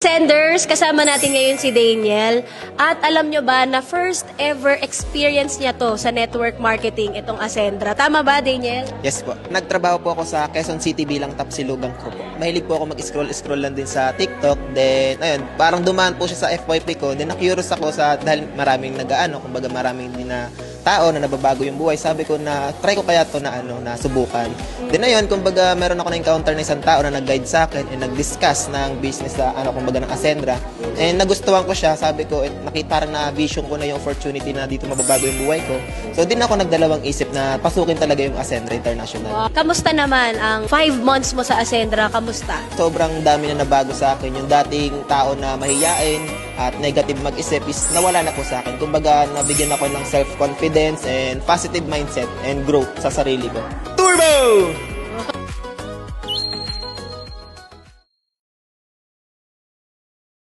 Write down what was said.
Ascenders, kasama natin ngayon si Daniel. At alam nyo ba na first ever experience niya to sa network marketing, itong Ascendra. Tama ba, Daniel? Yes po. Nagtrabaho po ako sa Quezon City bilang tapsilugang ko po. Mahilig po ako mag-scroll lang din sa TikTok. Then, ayun, parang dumaan po siya sa FYP ko. Then, na-curious ako dahil maraming kumbaga maraming din na tao na nababago yung buhay. Sabi ko na, try ko kaya to na subukan. Then, ayun, kumbaga, meron ako na-encounter na isang tao na nag-guide sa akin and nag-discuss ng business na, kumbaga, ng Ascendra. And nagustuhan ko siya. Sabi ko, nakita na vision ko na yung opportunity na dito mababago yung buhay ko. So, din ako nagdalawang isip na pasukin talaga yung Ascendra International. Kamusta naman ang 5 months mo sa Ascendra? Kamusta? Sobrang dami na nabago sa akin. Yung dating tao na mahiyain at negative mag-isip is nawala na po sa akin. Kumbaga, nabigyan ako ng self-confidence and positive mindset and growth sa sarili ko. Turbo!